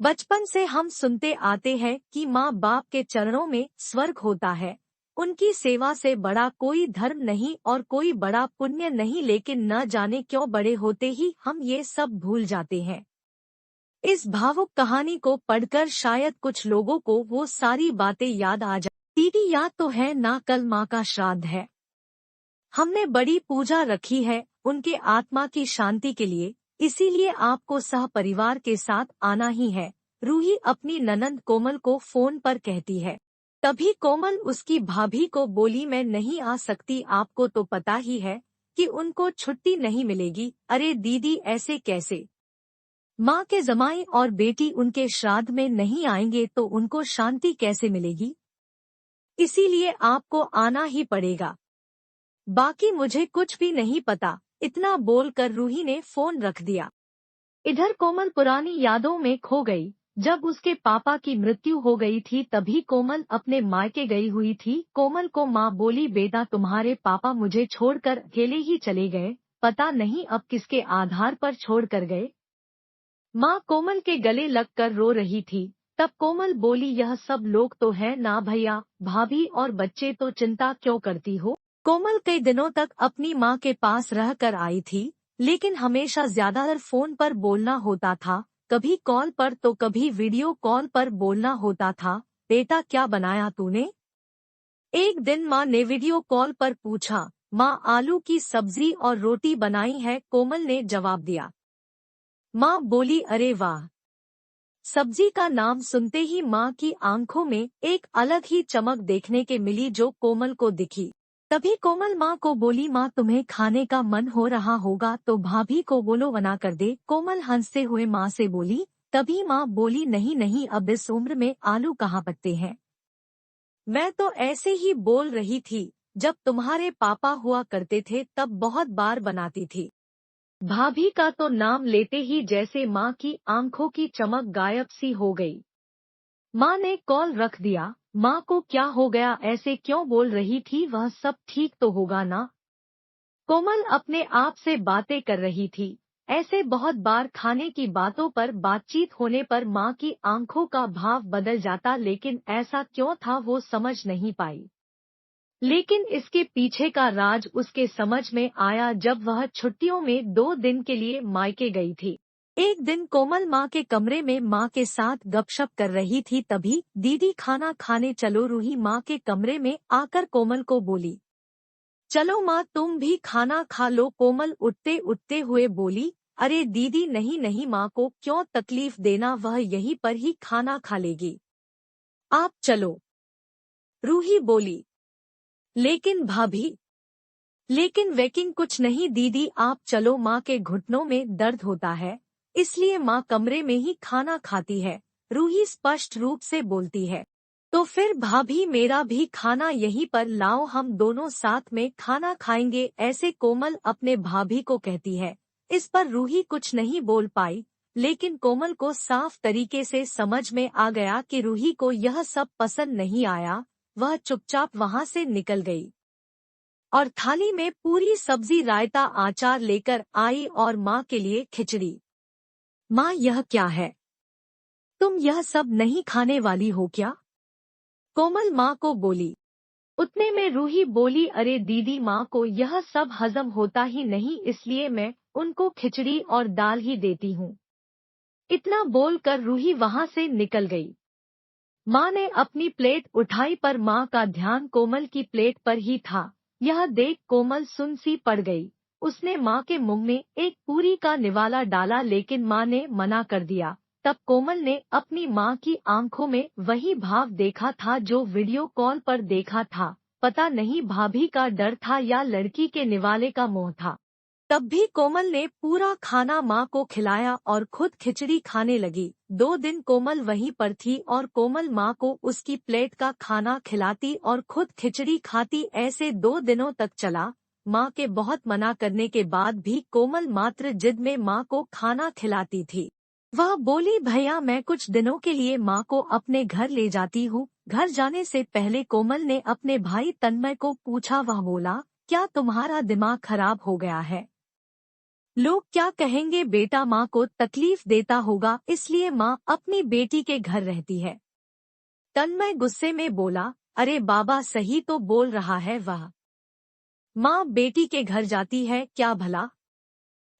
बचपन से हम सुनते आते हैं कि माँ बाप के चरणों में स्वर्ग होता है। उनकी सेवा से बड़ा कोई धर्म नहीं और कोई बड़ा पुण्य नहीं, लेकिन न जाने क्यों बड़े होते ही हम ये सब भूल जाते हैं। इस भावुक कहानी को पढ़कर शायद कुछ लोगों को वो सारी बातें याद आ जाए। दीदी याद तो है ना, कल माँ का श्राद्ध है। हमने बड़ी पूजा रखी है उनके आत्मा की शांति के लिए, इसीलिए आपको सह परिवार के साथ आना ही है, रूही अपनी ननंद कोमल को फोन पर कहती है। तभी कोमल उसकी भाभी को बोली, मैं नहीं आ सकती, आपको तो पता ही है कि उनको छुट्टी नहीं मिलेगी। अरे दीदी ऐसे कैसे, माँ के जमाई और बेटी उनके श्राद्ध में नहीं आएंगे तो उनको शांति कैसे मिलेगी, इसीलिए आपको आना ही पड़ेगा। बाकी मुझे कुछ भी नहीं पता, इतना बोलकर रूही ने फोन रख दिया। इधर कोमल पुरानी यादों में खो गई। जब उसके पापा की मृत्यु हो गई थी तभी कोमल अपने मायके गई हुई थी। कोमल को माँ बोली, बेटा तुम्हारे पापा मुझे छोड़कर अकेले ही चले गए, पता नहीं अब किसके आधार पर छोड़कर गए। माँ कोमल के गले लगकर रो रही थी। तब कोमल बोली, यह सब लोग तो है ना भैया, भाभी और बच्चे, तो चिंता क्यों करती हो। कोमल कई दिनों तक अपनी माँ के पास रहकर आई थी, लेकिन हमेशा ज्यादातर फोन पर बोलना होता था, कभी कॉल पर तो कभी वीडियो कॉल पर बोलना होता था। बेटा क्या बनाया तूने, एक दिन माँ ने वीडियो कॉल पर पूछा। माँ आलू की सब्जी और रोटी बनाई है, कोमल ने जवाब दिया। माँ बोली, अरे वाह। सब्जी का नाम सुनते ही माँ की आंखों में एक अलग ही चमक देखने के मिली जो कोमल को दिखी। तभी कोमल माँ को बोली, माँ तुम्हें खाने का मन हो रहा होगा तो भाभी को बोलो बना कर दे। कोमल हंसते हुए माँ से बोली। तभी माँ बोली, नहीं नहीं, अब इस उम्र में आलू कहाँ पकते हैं, मैं तो ऐसे ही बोल रही थी, जब तुम्हारे पापा हुआ करते थे तब बहुत बार बनाती थी। भाभी का तो नाम लेते ही जैसे माँ की आंखों की चमक गायब सी हो गई। माँ ने कॉल रख दिया। माँ को क्या हो गया, ऐसे क्यों बोल रही थी, वह सब ठीक तो होगा ना। कोमल अपने आप से बातें कर रही थी। ऐसे बहुत बार खाने की बातों पर बातचीत होने पर माँ की आंखों का भाव बदल जाता, लेकिन ऐसा क्यों था वो समझ नहीं पाई। लेकिन इसके पीछे का राज उसके समझ में आया जब वह छुट्टियों में 2 दिन के लिए मायके गई थी। एक दिन कोमल माँ के कमरे में माँ के साथ गपशप कर रही थी, तभी दीदी खाना खाने चलो, रूही माँ के कमरे में आकर कोमल को बोली। चलो माँ तुम भी खाना खा लो। कोमल उठते उठते हुए बोली, अरे दीदी नहीं नहीं, माँ को क्यों तकलीफ देना, वह यहीं पर ही खाना खा लेगी, आप चलो। रूही बोली, लेकिन भाभी, लेकिन वेकिंग कुछ नहीं दीदी, आप चलो, माँ के घुटनों में दर्द होता है, इसलिए माँ कमरे में ही खाना खाती है, रूही स्पष्ट रूप से बोलती है। तो फिर भाभी मेरा भी खाना यहीं पर लाओ, हम दोनों साथ में खाना खाएंगे, ऐसे कोमल अपने भाभी को कहती है। इस पर रूही कुछ नहीं बोल पाई, लेकिन कोमल को साफ तरीके से समझ में आ गया कि रूही को यह सब पसंद नहीं आया। वह चुपचाप वहाँ से निकल गई और थाली में पूरी सब्जी, रायता, आचार लेकर आई और माँ के लिए खिचड़ी। माँ यह क्या है, तुम यह सब नहीं खाने वाली हो क्या, कोमल माँ को बोली। उतने में रूही बोली, अरे दीदी माँ को यह सब हजम होता ही नहीं, इसलिए मैं उनको खिचड़ी और दाल ही देती हूँ। इतना बोलकर रूही वहाँ से निकल गई। माँ ने अपनी प्लेट उठाई पर माँ का ध्यान कोमल की प्लेट पर ही था। यह देख कोमल सुन सी पड़ गई। उसने माँ के मुंह में एक पूरी का निवाला डाला, लेकिन माँ ने मना कर दिया। तब कोमल ने अपनी माँ की आंखों में वही भाव देखा था जो वीडियो कॉल पर देखा था। पता नहीं भाभी का डर था या लड़की के निवाले का मोह था। तब भी कोमल ने पूरा खाना माँ को खिलाया और खुद खिचड़ी खाने लगी। 2 दिन कोमल वहीं पर थी और कोमल माँ को उसकी प्लेट का खाना खिलाती और खुद खिचड़ी खाती। ऐसे 2 दिनों तक चला। माँ के बहुत मना करने के बाद भी कोमल मात्र जिद में माँ को खाना खिलाती थी। वह बोली, भैया मैं कुछ दिनों के लिए माँ को अपने घर ले जाती हूँ। घर जाने से पहले कोमल ने अपने भाई तन्मय को पूछा। वह बोला, क्या तुम्हारा दिमाग खराब हो गया है, लोग क्या कहेंगे, बेटा माँ को तकलीफ देता होगा इसलिए माँ अपनी बेटी के घर रहती है। तन्मय गुस्से में बोला, अरे बाबा सही तो बोल रहा है वह। माँ बेटी के घर जाती है क्या भला?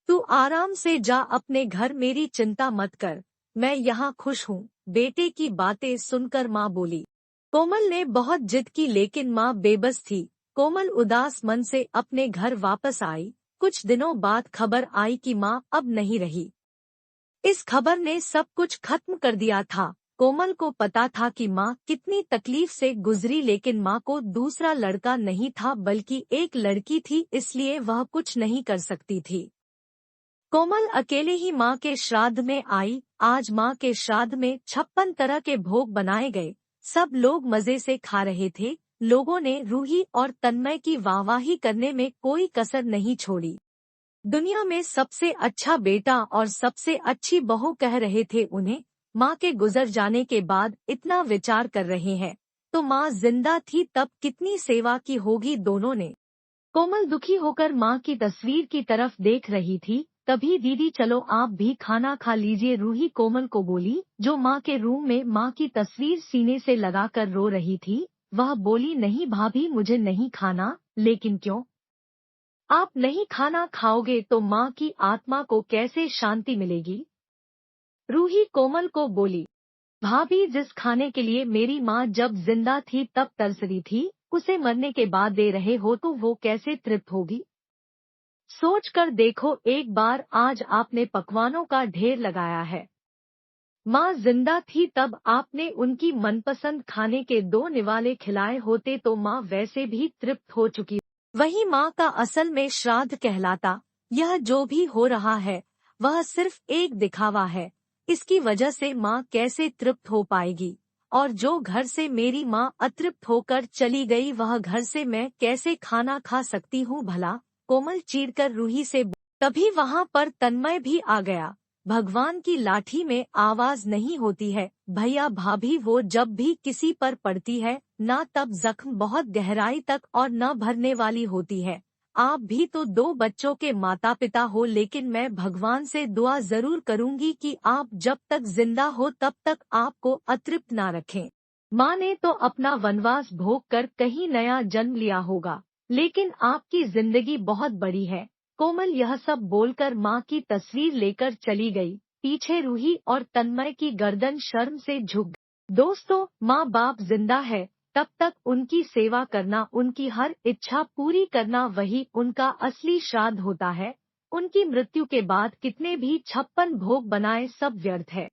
तू आराम से जा अपने घर, मेरी चिंता मत कर, मैं यहाँ खुश हूँ। बेटे की बातें सुनकर माँ बोली। कोमल ने बहुत जिद की लेकिन माँ बेबस थी। कोमल उदास मन से अपने घर वापस आई। कुछ दिनों बाद खबर आई कि माँ अब नहीं रही। इस खबर ने सब कुछ खत्म कर दिया था। कोमल को पता था कि माँ कितनी तकलीफ से गुजरी, लेकिन माँ को दूसरा लड़का नहीं था बल्कि एक लड़की थी, इसलिए वह कुछ नहीं कर सकती थी। कोमल अकेले ही माँ के श्राद्ध में आई। आज माँ के श्राद्ध में 56 तरह के भोग बनाए गए। सब लोग मजे से खा रहे थे। लोगों ने रूही और तन्मय की वाहवाही करने में कोई कसर नहीं छोड़ी। दुनिया में सबसे अच्छा बेटा और सबसे अच्छी बहू कह रहे थे उन्हें। माँ के गुजर जाने के बाद इतना विचार कर रहे हैं, तो माँ जिंदा थी तब कितनी सेवा की होगी दोनों ने। कोमल दुखी होकर माँ की तस्वीर की तरफ देख रही थी। तभी दीदी चलो आप भी खाना खा लीजिए, रूही कोमल को बोली, जो माँ के रूम में माँ की तस्वीर सीने से लगाकर रो रही थी। वह बोली, नहीं भाभी मुझे नहीं खाना। लेकिन क्यों? आप नहीं खाना खाओगे तो माँ की आत्मा को कैसे शांति मिलेगी? रूही कोमल को बोली, भाभी जिस खाने के लिए मेरी माँ जब जिंदा थी तब तरस रही थी, उसे मरने के बाद दे रहे हो तो वो कैसे तृप्त होगी? सोच कर देखो एक बार, आज आपने पकवानों का ढेर लगाया है। माँ जिंदा थी तब आपने उनकी मनपसंद खाने के 2 निवाले खिलाए होते तो माँ वैसे भी तृप्त हो चुकी। वही माँ का असल में श्राद्ध कहलाता। यह जो भी हो रहा है वह सिर्फ एक दिखावा है। इसकी वजह से माँ कैसे तृप्त हो पाएगी? और जो घर से मेरी माँ अतृप्त होकर चली गई वह घर से मैं कैसे खाना खा सकती हूँ भला? कोमल चीरकर रूही से। तभी वहाँ पर तन्मय भी आ गया। भगवान की लाठी में आवाज नहीं होती है भैया भाभी, वो जब भी किसी पर पड़ती है ना तब जख्म बहुत गहराई तक और न भरने वाली होती है। आप भी तो 2 बच्चों के माता पिता हो, लेकिन मैं भगवान से दुआ जरूर करूंगी कि आप जब तक जिंदा हो तब तक आपको अतृप्त ना रखें। माँ ने तो अपना वनवास भोग कर कहीं नया जन्म लिया होगा, लेकिन आपकी जिंदगी बहुत बड़ी है। कोमल यह सब बोलकर माँ की तस्वीर लेकर चली गई। पीछे रूही और तन्मय की गर्दन शर्म से झुक गई। दोस्तों, माँ बाप जिंदा है तब तक उनकी सेवा करना, उनकी हर इच्छा पूरी करना, वही उनका असली श्राद्ध होता है। उनकी मृत्यु के बाद कितने भी 56 भोग बनाए सब व्यर्थ है।